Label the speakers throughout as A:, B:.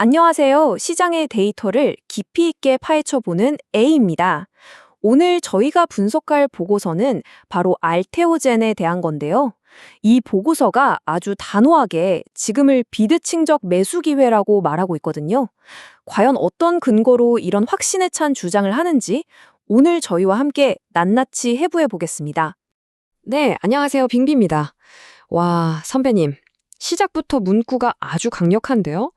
A: 안녕하세요. 시장의 데이터를 깊이 있게 파헤쳐보는 A입니다. 오늘 저희가 분석할 보고서는 바로 알테오젠에 대한 건데요. 이 보고서가 아주 단호하게 지금을 비대칭적 매수 기회라고 말하고 있거든요. 과연 어떤 근거로 이런 확신에 찬 주장을 하는지 오늘 저희와 함께 낱낱이 해부해 보겠습니다.
B: 네, 안녕하세요. 빙비입니다. 와, 선배님. 시작부터 문구가 아주 강력한데요?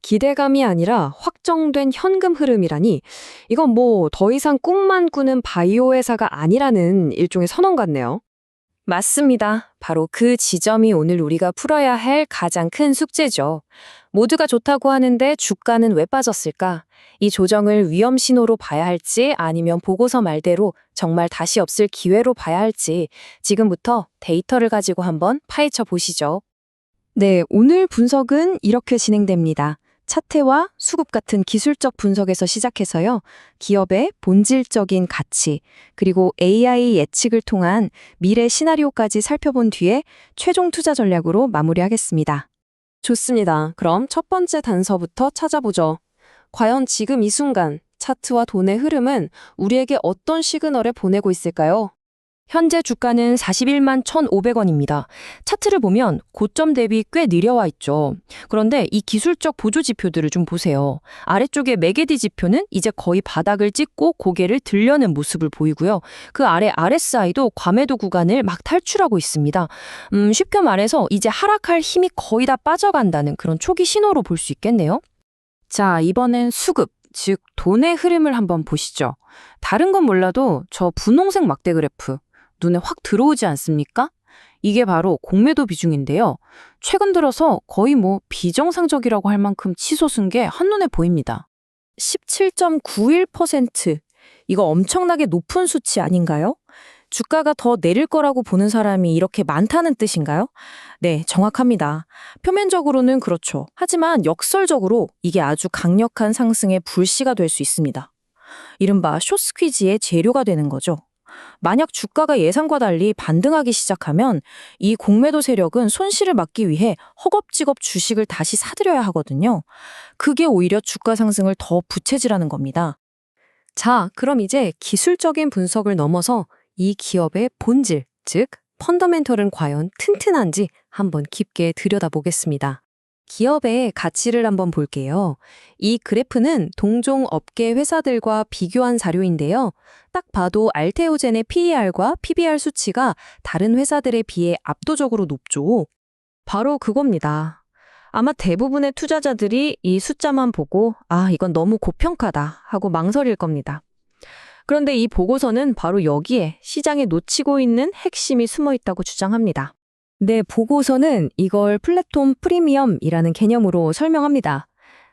B: 기대감이 아니라 확정된 현금 흐름이라니, 이건 뭐 더 이상 꿈만 꾸는 바이오 회사가 아니라는 일종의 선언 같네요.
A: 맞습니다. 바로 그 지점이 오늘 우리가 풀어야 할 가장 큰 숙제죠. 모두가 좋다고 하는데 주가는 왜 빠졌을까? 이 조정을 위험 신호로 봐야 할지 아니면 보고서 말대로 정말 다시 없을 기회로 봐야 할지 지금부터 데이터를 가지고 한번 파헤쳐 보시죠. 네, 오늘 분석은 이렇게 진행됩니다. 차트와 수급 같은 기술적 분석에서 시작해서요. 기업의 본질적인 가치, 그리고 AI 예측을 통한 미래 시나리오까지 살펴본 뒤에 최종 투자 전략으로 마무리하겠습니다.
B: 좋습니다. 그럼 첫 번째 단서부터 찾아보죠. 과연 지금 이 순간 차트와 돈의 흐름은 우리에게 어떤 시그널을 보내고 있을까요?
C: 현재 주가는 41만 1,500원입니다. 차트를 보면 고점 대비 꽤 내려와 있죠. 그런데 이 기술적 보조 지표들을 좀 보세요. 아래쪽에 매개디 지표는 이제 거의 바닥을 찍고 고개를 들려는 모습을 보이고요. 그 아래 RSI도 과매도 구간을 막 탈출하고 있습니다. 쉽게 말해서 이제 하락할 힘이 거의 다 빠져간다는 그런 초기 신호로 볼 수 있겠네요.
B: 자, 이번엔 수급, 즉 돈의 흐름을 한번 보시죠. 다른 건 몰라도 저 분홍색 막대 그래프, 눈에 확 들어오지 않습니까? 이게 바로 공매도 비중인데요. 최근 들어서 거의 비정상적이라고 할 만큼 치솟은 게 한눈에 보입니다.
A: 17.91%. 이거 엄청나게 높은 수치 아닌가요? 주가가 더 내릴 거라고 보는 사람이 이렇게 많다는 뜻인가요? 네, 정확합니다. 표면적으로는 그렇죠. 하지만 역설적으로 이게 아주 강력한 상승의 불씨가 될 수 있습니다. 이른바 숏스퀴즈의 재료가 되는 거죠. 만약 주가가 예상과 달리 반등하기 시작하면 이 공매도 세력은 손실을 막기 위해 허겁지겁 주식을 다시 사들여야 하거든요. 그게 오히려 주가 상승을 더 부채질하는 겁니다.
C: 자, 그럼 이제 기술적인 분석을 넘어서 이 기업의 본질, 즉 펀더멘털은 과연 튼튼한지 한번 깊게 들여다보겠습니다. 기업의 가치를 한번 볼게요. 이 그래프는 동종 업계 회사들과 비교한 자료인데요. 딱 봐도 알테오젠의 PER과 PBR 수치가 다른 회사들에 비해 압도적으로 높죠.
A: 바로 그겁니다. 아마 대부분의 투자자들이 이 숫자만 보고 이건 너무 고평가다 하고 망설일 겁니다. 그런데 이 보고서는 바로 여기에 시장에 놓치고 있는 핵심이 숨어 있다고 주장합니다.
C: 네, 보고서는 이걸 플랫폼 프리미엄이라는 개념으로 설명합니다.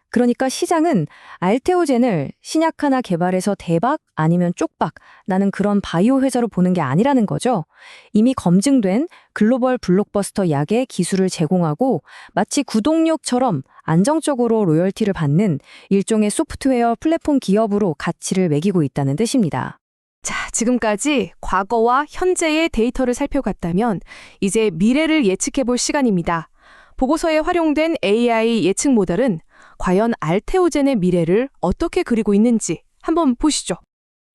C: 그러니까 시장은 알테오젠을 신약 하나 개발해서 대박 아니면 쪽박 나는 그런 바이오 회사로 보는 게 아니라는 거죠. 이미 검증된 글로벌 블록버스터 약의 기술을 제공하고 마치 구독료처럼 안정적으로 로열티를 받는 일종의 소프트웨어 플랫폼 기업으로 가치를 매기고 있다는 뜻입니다.
D: 자, 지금까지 과거와 현재의 데이터를 살펴갔다면 이제 미래를 예측해볼 시간입니다. 보고서에 활용된 AI 예측 모델은 과연 알테오젠의 미래를 어떻게 그리고 있는지 한번 보시죠.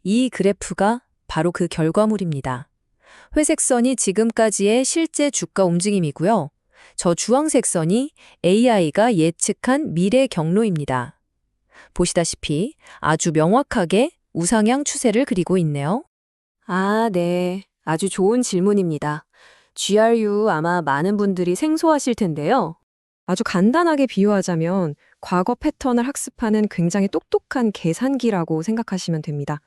C: 이 그래프가 바로 그 결과물입니다. 회색 선이 지금까지의 실제 주가 움직임이고요. 저 주황색 선이 AI가 예측한 미래 경로입니다. 보시다시피 아주 명확하게 우상향 추세를 그리고 있네요.
B: 네. 아주 좋은 질문입니다. GRU 아마 많은 분들이 생소하실 텐데요.
C: 아주 간단하게 비유하자면 과거 패턴을 학습하는 굉장히 똑똑한 계산기라고 생각하시면 됩니다.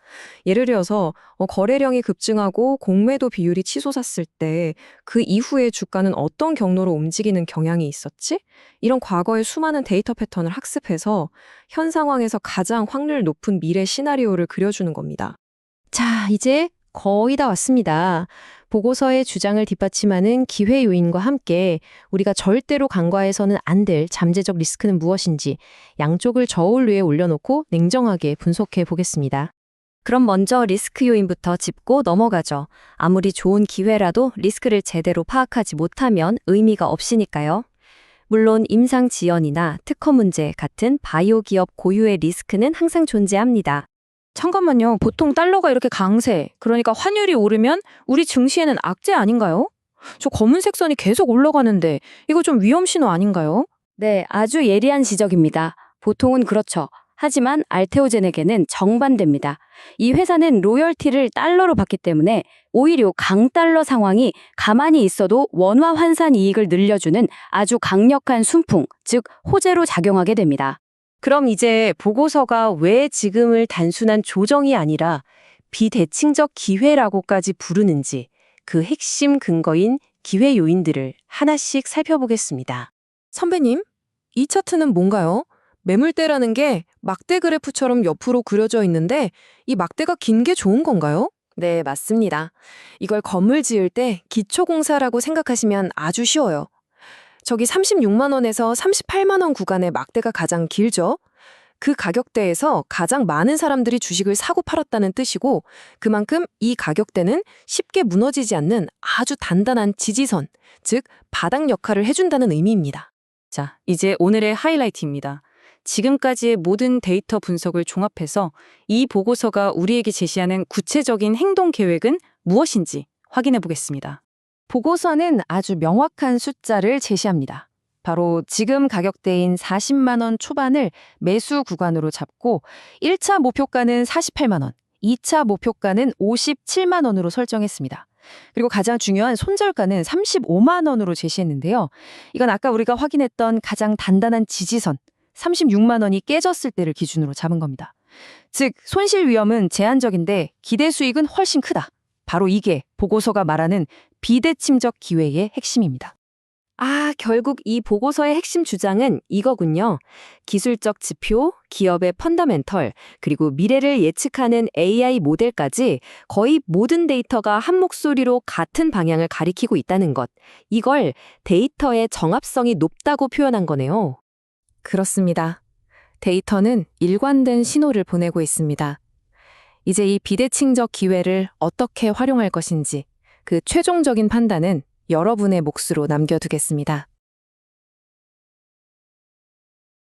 C: 예를 들어서 거래량이 급증하고 공매도 비율이 치솟았을 때 그 이후에 주가는 어떤 경로로 움직이는 경향이 있었지? 이런 과거의 수많은 데이터 패턴을 학습해서 현 상황에서 가장 확률 높은 미래 시나리오를 그려주는 겁니다.
A: 자, 이제 거의 다 왔습니다. 보고서의 주장을 뒷받침하는 기회 요인과 함께 우리가 절대로 간과해서는 안 될 잠재적 리스크는 무엇인지 양쪽을 저울 위에 올려놓고 냉정하게 분석해 보겠습니다.
C: 그럼 먼저 리스크 요인부터 짚고 넘어가죠. 아무리 좋은 기회라도 리스크를 제대로 파악하지 못하면 의미가 없으니까요. 물론 임상 지연이나 특허 문제 같은 바이오 기업 고유의 리스크는 항상 존재합니다.
A: 잠깐만요. 보통 달러가 이렇게 강세, 그러니까 환율이 오르면 우리 증시에는 악재 아닌가요? 저 검은색 선이 계속 올라가는데 이거 좀 위험 신호 아닌가요?
C: 네, 아주 예리한 지적입니다. 보통은 그렇죠. 하지만 알테오젠에게는 정반대입니다. 이 회사는 로열티를 달러로 받기 때문에 오히려 강달러 상황이 가만히 있어도 원화 환산 이익을 늘려주는 아주 강력한 순풍, 즉 호재로 작용하게 됩니다.
E: 그럼 이제 보고서가 왜 지금을 단순한 조정이 아니라 비대칭적 기회라고까지 부르는지 그 핵심 근거인 기회 요인들을 하나씩 살펴보겠습니다.
B: 선배님, 이 차트는 뭔가요? 매물대라는 게 막대 그래프처럼 옆으로 그려져 있는데 이 막대가 긴 게 좋은 건가요? 네, 맞습니다. 이걸 건물 지을 때 기초공사라고 생각하시면 아주 쉬워요. 저기 36만 원에서 38만 원 구간의 막대가 가장 길죠? 그 가격대에서 가장 많은 사람들이 주식을 사고 팔았다는 뜻이고 그만큼 이 가격대는 쉽게 무너지지 않는 아주 단단한 지지선, 즉 바닥 역할을 해준다는 의미입니다.
A: 자, 이제 오늘의 하이라이트입니다. 지금까지의 모든 데이터 분석을 종합해서 이 보고서가 우리에게 제시하는 구체적인 행동 계획은 무엇인지 확인해 보겠습니다.
C: 보고서는 아주 명확한 숫자를 제시합니다. 바로 지금 가격대인 40만 원 초반을 매수 구간으로 잡고 1차 목표가는 48만 원, 2차 목표가는 57만 원으로 설정했습니다. 그리고 가장 중요한 손절가는 35만 원으로 제시했는데요. 이건 아까 우리가 확인했던 가장 단단한 지지선 36만 원이 깨졌을 때를 기준으로 잡은 겁니다. 즉 손실 위험은 제한적인데 기대 수익은 훨씬 크다. 바로 이게 보고서가 말하는 비대칭적 기회의 핵심입니다. 결국 이 보고서의 핵심 주장은 이거군요. 기술적 지표, 기업의 펀더멘털, 그리고 미래를 예측하는 AI 모델까지 거의 모든 데이터가 한 목소리로 같은 방향을 가리키고 있다는 것. 이걸 데이터의 정합성이 높다고 표현한 거네요.
B: 그렇습니다. 데이터는 일관된 신호를 보내고 있습니다. 이제 이 비대칭적 기회를 어떻게 활용할 것인지 그 최종적인 판단은 여러분의 몫으로 남겨두겠습니다.